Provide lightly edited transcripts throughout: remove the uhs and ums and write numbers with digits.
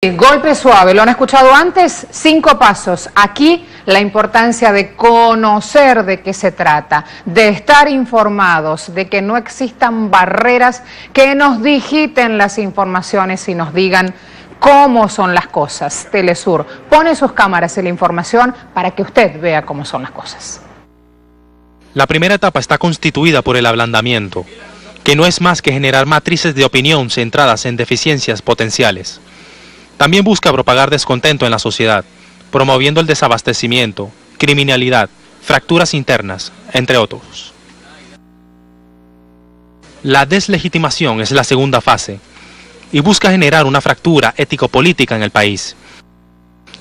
Golpe suave, ¿lo han escuchado antes? 5 pasos. Aquí la importancia de conocer de qué se trata, de estar informados, de que no existan barreras que nos digiten las informaciones y nos digan cómo son las cosas. Telesur pone sus cámaras en la información para que usted vea cómo son las cosas. La primera etapa está constituida por el ablandamiento, que no es más que generar matrices de opinión centradas en deficiencias potenciales. También busca propagar descontento en la sociedad, promoviendo el desabastecimiento, criminalidad, fracturas internas, entre otros. La deslegitimación es la segunda fase y busca generar una fractura ético-política en el país,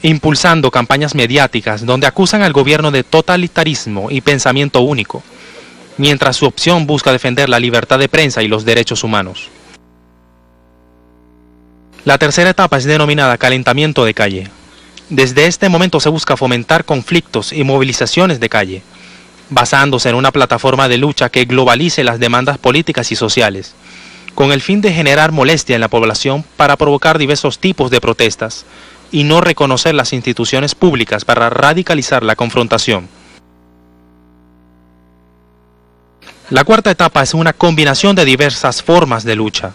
impulsando campañas mediáticas donde acusan al gobierno de totalitarismo y pensamiento único, mientras su opción busca defender la libertad de prensa y los derechos humanos. La tercera etapa es denominada calentamiento de calle. Desde este momento se busca fomentar conflictos y movilizaciones de calle, basándose en una plataforma de lucha que globalice las demandas políticas y sociales, con el fin de generar molestia en la población para provocar diversos tipos de protestas y no reconocer las instituciones públicas para radicalizar la confrontación. La cuarta etapa es una combinación de diversas formas de lucha.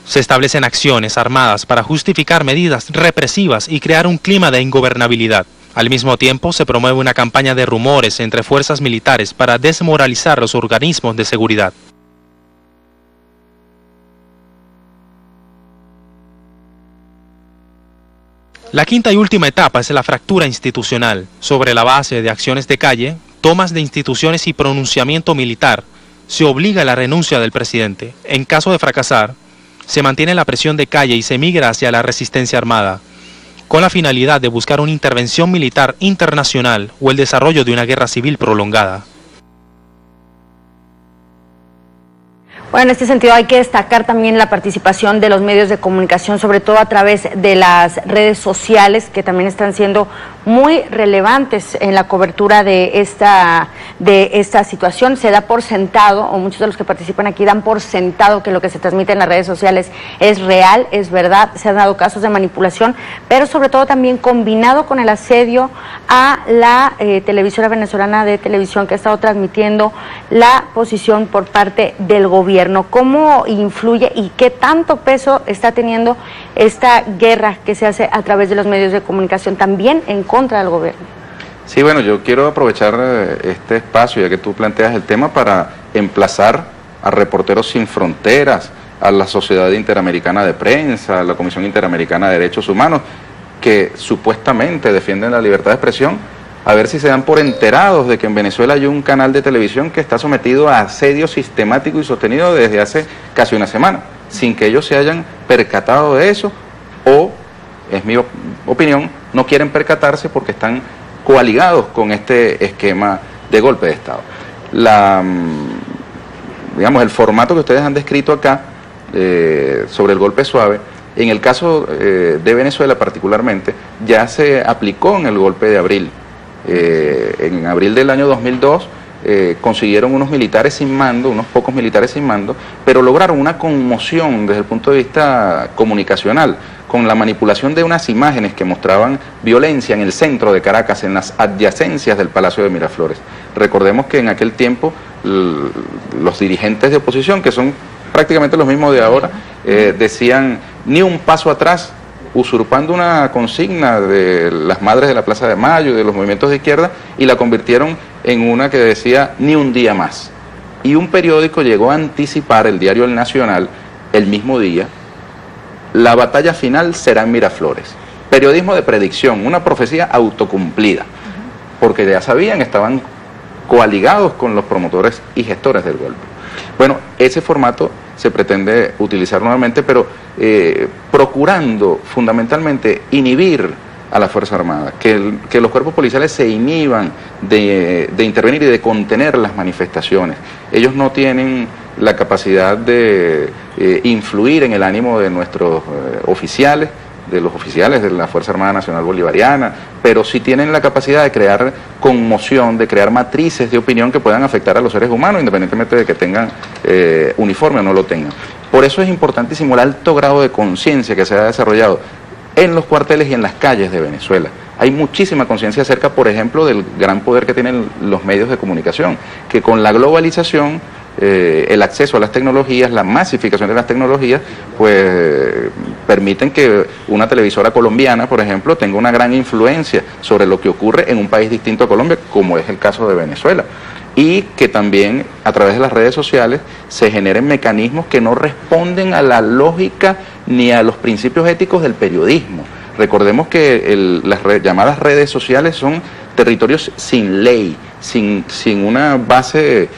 Se establecen acciones armadas para justificar medidas represivas y crear un clima de ingobernabilidad. Al mismo tiempo, se promueve una campaña de rumores entre fuerzas militares para desmoralizar los organismos de seguridad. La quinta y última etapa es la fractura institucional. Sobre la base de acciones de calle, tomas de instituciones y pronunciamiento militar, se obliga a la renuncia del presidente. En caso de fracasar, se mantiene la presión de calle y se migra hacia la resistencia armada, con la finalidad de buscar una intervención militar internacional o el desarrollo de una guerra civil prolongada. Bueno, en este sentido hay que destacar también la participación de los medios de comunicación, sobre todo a través de las redes sociales, que también están siendo muy relevantes en la cobertura de esta situación. Se da por sentado, o muchos de los que participan aquí dan por sentado que lo que se transmite en las redes sociales es real, es verdad. Se han dado casos de manipulación, pero sobre todo también combinado con el asedio a la televisora venezolana de televisión, que ha estado transmitiendo la posición por parte del gobierno. ¿Cómo influye y qué tanto peso está teniendo esta guerra que se hace a través de los medios de comunicación también en contra del gobierno? Sí, bueno, yo quiero aprovechar este espacio, ya que tú planteas el tema, para emplazar a Reporteros Sin Fronteras, a la Sociedad Interamericana de Prensa, a la Comisión Interamericana de Derechos Humanos, que supuestamente defienden la libertad de expresión, a ver si se dan por enterados de que en Venezuela hay un canal de televisión que está sometido a asedio sistemático y sostenido desde hace casi una semana, sin que ellos se hayan percatado de eso, o, es mi opinión, no quieren percatarse porque están coaligados con este esquema de golpe de Estado. Digamos, el formato que ustedes han descrito acá sobre el golpe suave, en el caso de Venezuela particularmente, ya se aplicó en el golpe de abril. En abril del año 2002 consiguieron unos militares sin mando, unos pocos militares sin mando, pero lograron una conmoción desde el punto de vista comunicacional, con la manipulación de unas imágenes que mostraban violencia en el centro de Caracas, en las adyacencias del Palacio de Miraflores. Recordemos que en aquel tiempo los dirigentes de oposición, que son prácticamente los mismos de ahora, decían ni un paso atrás, usurpando una consigna de las madres de la Plaza de Mayo y de los movimientos de izquierda, y la convirtieron en una que decía ni un día más. Y un periódico llegó a anticipar, el diario El Nacional, el mismo día: la batalla final será en Miraflores. Periodismo de predicción, una profecía autocumplida, porque ya sabían, estaban coaligados con los promotores y gestores del golpe. Bueno, ese formato se pretende utilizar nuevamente, pero procurando fundamentalmente inhibir a la Fuerza Armada, que los cuerpos policiales se inhiban de intervenir y de contener las manifestaciones. Ellos no tienen la capacidad de influir en el ánimo de nuestros oficiales, de los oficiales de la Fuerza Armada Nacional Bolivariana, pero sí tienen la capacidad de crear conmoción, de crear matrices de opinión que puedan afectar a los seres humanos, independientemente de que tengan uniforme o no lo tengan. Por eso es importantísimo el alto grado de conciencia que se ha desarrollado en los cuarteles y en las calles de Venezuela. Hay muchísima conciencia acerca, por ejemplo, del gran poder que tienen los medios de comunicación, que con la globalización, el acceso a las tecnologías, la masificación de las tecnologías, pues permiten que una televisora colombiana, por ejemplo, tenga una gran influencia sobre lo que ocurre en un país distinto a Colombia, como es el caso de Venezuela. Y que también a través de las redes sociales se generen mecanismos que no responden a la lógica ni a los principios éticos del periodismo. Recordemos que las llamadas redes sociales son territorios sin ley, sin una base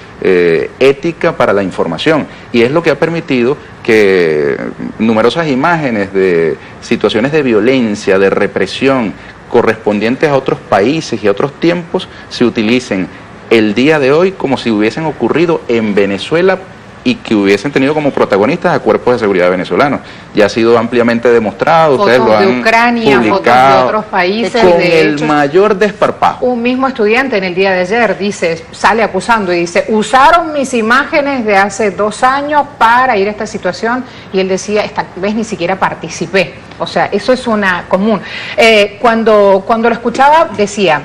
ética para la información, y es lo que ha permitido que numerosas imágenes de situaciones de violencia, de represión correspondientes a otros países y a otros tiempos se utilicen el día de hoy como si hubiesen ocurrido en Venezuela y que hubiesen tenido como protagonistas a cuerpos de seguridad venezolanos. Ya ha sido ampliamente demostrado, fotos ustedes lo han de Ucrania, publicado, fotos de otros países, con de el hecho, mayor desparpajo. un mismo estudiante en el día de ayer sale acusando y dice, usaron mis imágenes de hace 2 años para ir a esta situación, y él decía, esta vez ni siquiera participé. O sea, eso es una común. Cuando lo escuchaba decía,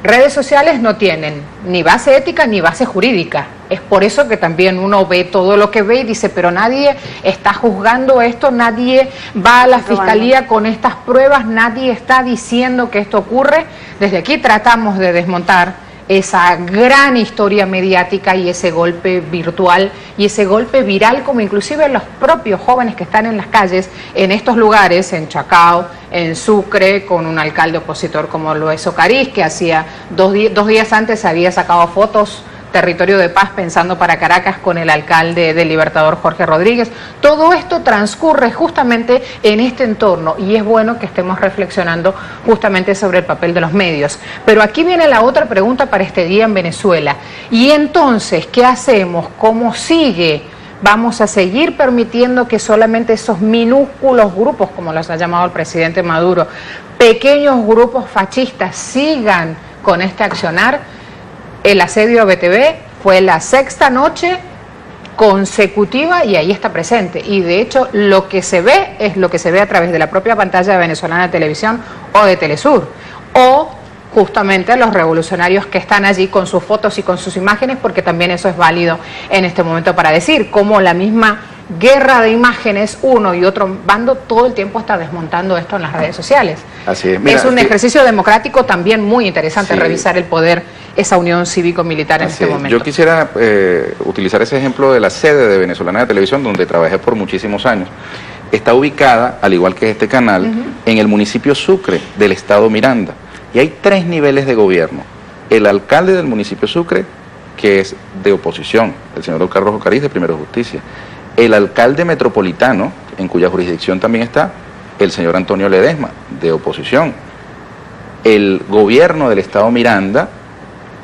redes sociales no tienen ni base ética ni base jurídica. Es por eso que también uno ve todo lo que ve y dice, pero nadie está juzgando esto, nadie va a la fiscalía con estas pruebas, nadie está diciendo que esto ocurre. Desde aquí tratamos de desmontar esa gran historia mediática y ese golpe virtual y ese golpe viral, como inclusive los propios jóvenes que están en las calles en estos lugares, en Chacao, en Sucre, con un alcalde opositor como lo es Ocariz, que hacía 2 días antes había sacado fotos territorio de paz pensando para Caracas con el alcalde del Libertador Jorge Rodríguez. Todo esto transcurre justamente en este entorno y es bueno que estemos reflexionando justamente sobre el papel de los medios. Pero aquí viene la otra pregunta para este día en Venezuela. Y entonces, ¿qué hacemos? ¿Cómo sigue? ¿Vamos a seguir permitiendo que solamente esos minúsculos grupos, como los ha llamado el presidente Maduro, pequeños grupos fascistas, sigan con este accionar? El asedio a BTV fue la 6ª noche consecutiva y ahí está presente. Y de hecho lo que se ve es lo que se ve a través de la propia pantalla venezolana de televisión o de Telesur. O justamente los revolucionarios que están allí con sus fotos y con sus imágenes, porque también eso es válido en este momento para decir, como la misma guerra de imágenes, uno y otro bando todo el tiempo está desmontando esto en las redes sociales. Así es. Mira, es un ejercicio democrático también muy interesante, sí, revisar el poder, esa unión cívico-militar en este momento. Yo quisiera utilizar ese ejemplo de la sede de Venezolana de Televisión, donde trabajé por muchísimos años. Está ubicada, al igual que este canal, en el municipio Sucre del estado Miranda. Y hay 3 niveles de gobierno. El alcalde del municipio Sucre, que es de oposición, el señor Carlos Ocariz, de Primero Justicia. El alcalde metropolitano, en cuya jurisdicción también está el señor Antonio Ledesma, de oposición. El gobierno del estado Miranda,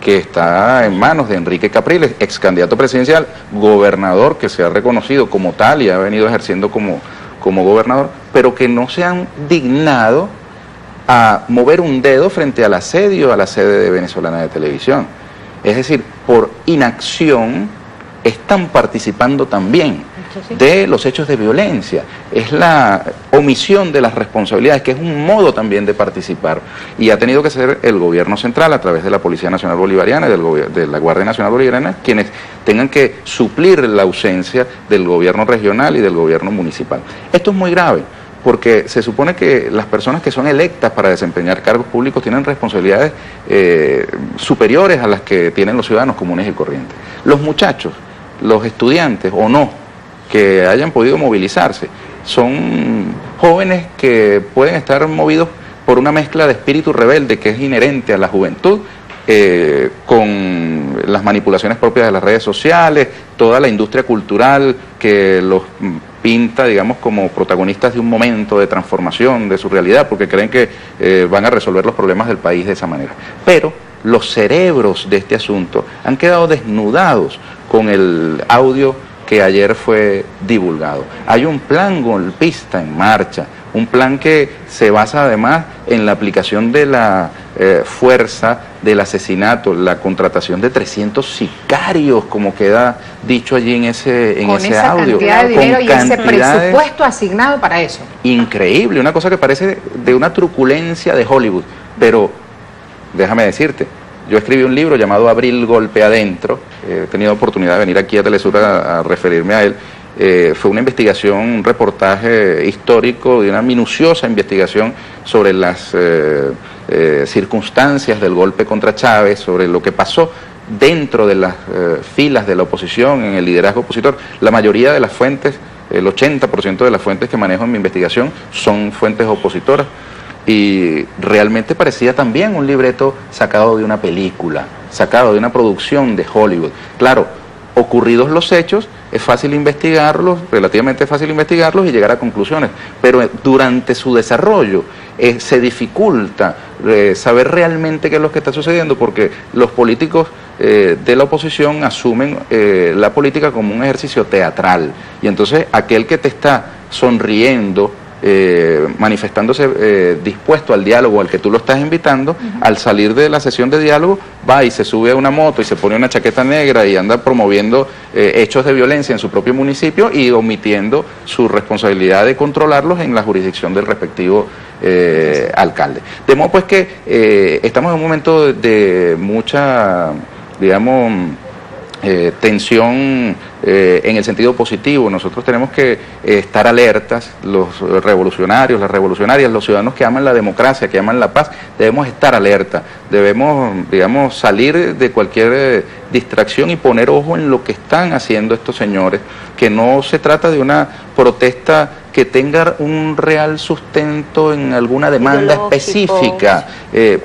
que está en manos de Enrique Capriles, ex candidato presidencial, gobernador que se ha reconocido como tal y ha venido ejerciendo como gobernador, pero que no se han dignado a mover un dedo frente al asedio a la sede de Venezolana de Televisión. Es decir, por inacción están participando también de los hechos de violencia. Es la omisión de las responsabilidades, que es un modo también de participar. Y ha tenido que ser el gobierno central, a través de la Policía Nacional Bolivariana y de la Guardia Nacional Bolivariana, quienes tengan que suplir la ausencia del gobierno regional y del gobierno municipal. Esto es muy grave, porque se supone que las personas que son electas para desempeñar cargos públicos tienen responsabilidades superiores a las que tienen los ciudadanos comunes y corrientes. Los muchachos, los estudiantes o no, que hayan podido movilizarse, son jóvenes que pueden estar movidos por una mezcla de espíritu rebelde que es inherente a la juventud, con las manipulaciones propias de las redes sociales, toda la industria cultural que los pinta, digamos, como protagonistas de un momento de transformación de su realidad, porque creen que van a resolver los problemas del país de esa manera. Pero los cerebros de este asunto han quedado desnudados con el audio que ayer fue divulgado. Hay un plan golpista en marcha, un plan que se basa además en la aplicación de la fuerza del asesinato, la contratación de 300 sicarios, como queda dicho allí en ese audio. Con esa cantidad de dinero y ese presupuesto asignado para eso. Increíble, una cosa que parece de una truculencia de Hollywood, pero déjame decirte, yo escribí un libro llamado Abril Golpe Adentro, he tenido oportunidad de venir aquí a Telesur a referirme a él. Fue una investigación, un reportaje histórico, de una minuciosa investigación sobre las circunstancias del golpe contra Chávez, sobre lo que pasó dentro de las filas de la oposición, en el liderazgo opositor. La mayoría de las fuentes, el 80% de las fuentes que manejo en mi investigación son fuentes opositoras, y realmente parecía también un libreto sacado de una película, sacado de una producción de Hollywood. Claro, ocurridos los hechos, es fácil investigarlos, relativamente fácil investigarlos y llegar a conclusiones, pero durante su desarrollo se dificulta saber realmente qué es lo que está sucediendo, porque los políticos de la oposición asumen la política como un ejercicio teatral, y entonces aquel que te está sonriendo, manifestándose dispuesto al diálogo al que tú lo estás invitando, al salir de la sesión de diálogo va y se sube a una moto y se pone una chaqueta negra y anda promoviendo hechos de violencia en su propio municipio y omitiendo su responsabilidad de controlarlos en la jurisdicción del respectivo alcalde. De modo pues que estamos en un momento de mucha, digamos, tensión en el sentido positivo. Nosotros tenemos que estar alertas, los revolucionarios, las revolucionarias, los ciudadanos que aman la democracia, que aman la paz, debemos estar alerta, debemos, digamos, salir de cualquier distracción y poner ojo en lo que están haciendo estos señores, que no se trata de una protesta que tenga un real sustento en alguna demanda específica,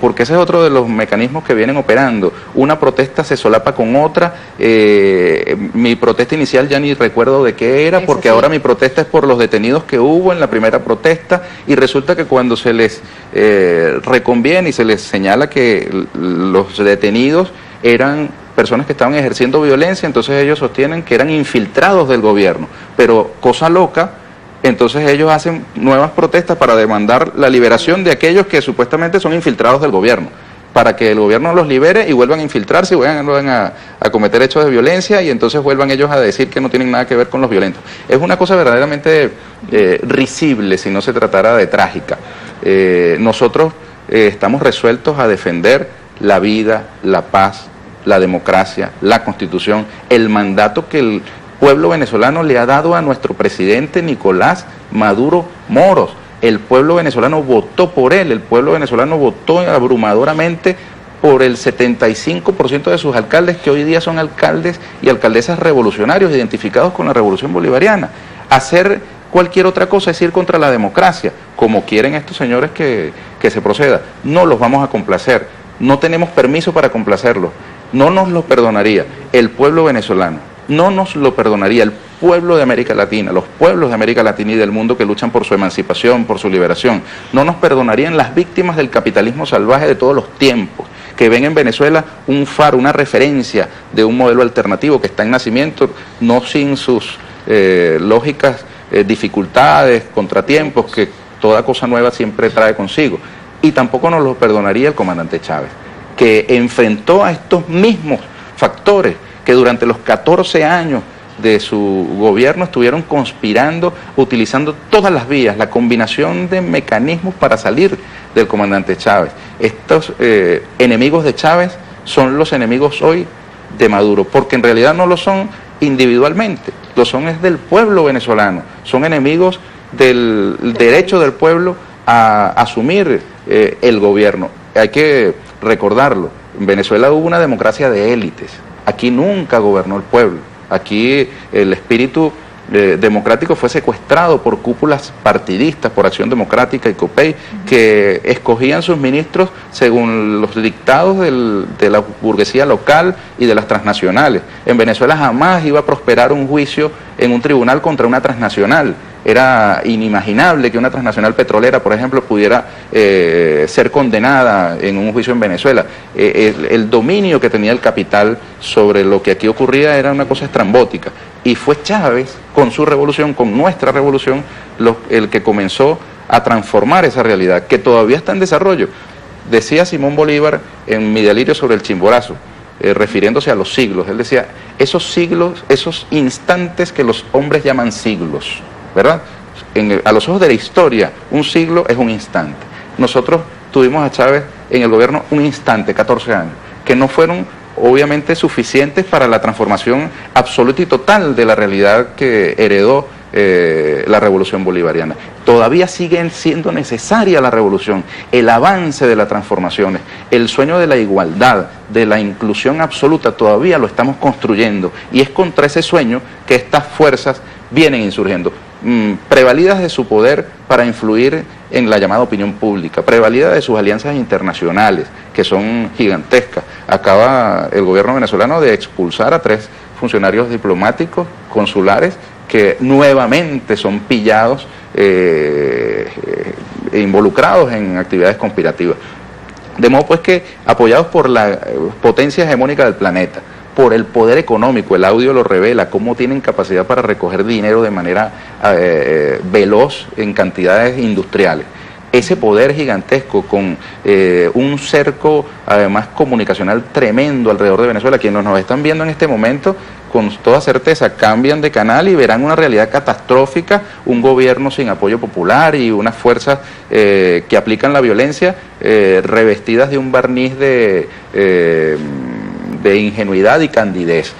porque ese es otro de los mecanismos que vienen operando. Una protesta se solapa con otra. Mi protesta inicial ya ni recuerdo de qué era, porque ahora mi protesta es por los detenidos que hubo en la primera protesta, y resulta que cuando se les reconviene y se les señala que los detenidos eran personas que estaban ejerciendo violencia, entonces ellos sostienen que eran infiltrados del gobierno, pero cosa loca, entonces ellos hacen nuevas protestas para demandar la liberación de aquellos que supuestamente son infiltrados del gobierno, para que el gobierno los libere y vuelvan a infiltrarse y vuelvan a cometer hechos de violencia, y entonces vuelvan ellos a decir que no tienen nada que ver con los violentos. Es una cosa verdaderamente risible, si no se tratara de trágica. Nosotros estamos resueltos a defender la vida, la paz, la democracia, la Constitución, el mandato que el pueblo venezolano le ha dado a nuestro presidente Nicolás Maduro Moros. El pueblo venezolano votó por él, el pueblo venezolano votó abrumadoramente por el 75% de sus alcaldes, que hoy día son alcaldes y alcaldesas revolucionarios identificados con la revolución bolivariana. Hacer cualquier otra cosa es ir contra la democracia, como quieren estos señores que se proceda. No los vamos a complacer, no tenemos permiso para complacerlos, no nos lo perdonaría el pueblo venezolano, no nos lo perdonaría el pueblo de América Latina, los pueblos de América Latina y del mundo que luchan por su emancipación, por su liberación. No nos perdonarían las víctimas del capitalismo salvaje de todos los tiempos, que ven en Venezuela un faro, una referencia de un modelo alternativo que está en nacimiento, no sin sus lógicas dificultades, contratiempos que toda cosa nueva siempre trae consigo. Y tampoco nos lo perdonaría el comandante Chávez, que enfrentó a estos mismos factores que durante los 14 años de su gobierno estuvieron conspirando, utilizando todas las vías, la combinación de mecanismos para salir del comandante Chávez. Estos enemigos de Chávez son los enemigos hoy de Maduro, porque en realidad no lo son individualmente, lo son es del pueblo venezolano, son enemigos del derecho del pueblo a asumir el gobierno. Hay que recordarlo, en Venezuela hubo una democracia de élites, aquí nunca gobernó el pueblo, aquí el espíritu democrático fue secuestrado por cúpulas partidistas, por Acción Democrática y COPEI, que escogían sus ministros según los dictados de la burguesía local y de las transnacionales. En Venezuela jamás iba a prosperar un juicio en un tribunal contra una transnacional. Era inimaginable que una transnacional petrolera, por ejemplo, pudiera ser condenada en un juicio en Venezuela. El dominio que tenía el capital sobre lo que aquí ocurría era una cosa estrambótica. Y fue Chávez, con su revolución, con nuestra revolución, el que comenzó a transformar esa realidad, que todavía está en desarrollo. Decía Simón Bolívar en Mi delirio sobre el Chimborazo, refiriéndose a los siglos, él decía, esos siglos, esos instantes que los hombres llaman siglos, ¿verdad? A los ojos de la historia, un siglo es un instante. Nosotros tuvimos a Chávez en el gobierno un instante, 14 años, que no fueron obviamente suficientes para la transformación absoluta y total de la realidad que heredó la revolución bolivariana. Todavía sigue siendo necesaria la revolución, el avance de las transformaciones, el sueño de la igualdad, de la inclusión absoluta, todavía lo estamos construyendo, y es contra ese sueño que estas fuerzas vienen insurgiendo, prevalidas de su poder para influir en la llamada opinión pública, prevalidas de sus alianzas internacionales, que son gigantescas. Acaba el gobierno venezolano de expulsar a 3 funcionarios diplomáticos, consulares, que nuevamente son pillados e involucrados en actividades conspirativas. De modo pues que, apoyados por la potencia hegemónica del planeta, por el poder económico, el audio lo revela, cómo tienen capacidad para recoger dinero de manera veloz en cantidades industriales. Ese poder gigantesco con un cerco además comunicacional tremendo alrededor de Venezuela, quienes nos están viendo en este momento, con toda certeza cambian de canal y verán una realidad catastrófica, un gobierno sin apoyo popular y unas fuerzas que aplican la violencia revestidas de un barniz de ingenuidad y candidez.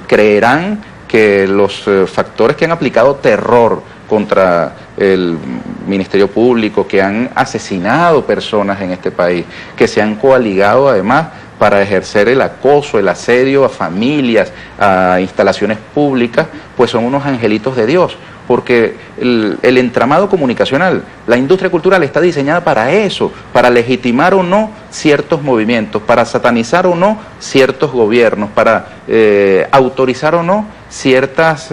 Creerán que los factores que han aplicado terror contra el Ministerio Público, que han asesinado personas en este país, que se han coaligado además para ejercer el acoso, el asedio a familias, a instalaciones públicas, pues son unos angelitos de Dios, porque el entramado comunicacional, la industria cultural está diseñada para eso, para legitimar o no ciertos movimientos, para satanizar o no ciertos gobiernos, para autorizar o no ciertas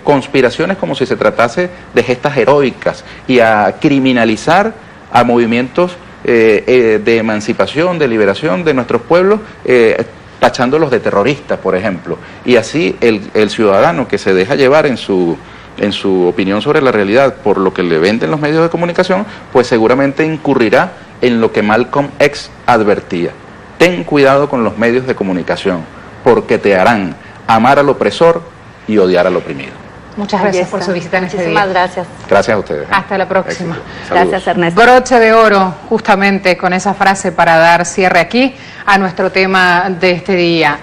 conspiraciones como si se tratase de gestas heroicas, y a criminalizar a movimientos de emancipación, de liberación de nuestros pueblos, tachándolos de terroristas, por ejemplo. Y así el ciudadano que se deja llevar en su opinión sobre la realidad por lo que le venden los medios de comunicación, pues seguramente incurrirá en lo que Malcolm X advertía: ten cuidado con los medios de comunicación, porque te harán amar al opresor y odiar al oprimido. Muchas gracias por su visita en este día. Muchísimas gracias. Gracias a ustedes. Hasta la próxima. Gracias, Ernesto. Broche de oro, justamente con esa frase para dar cierre aquí a nuestro tema de este día.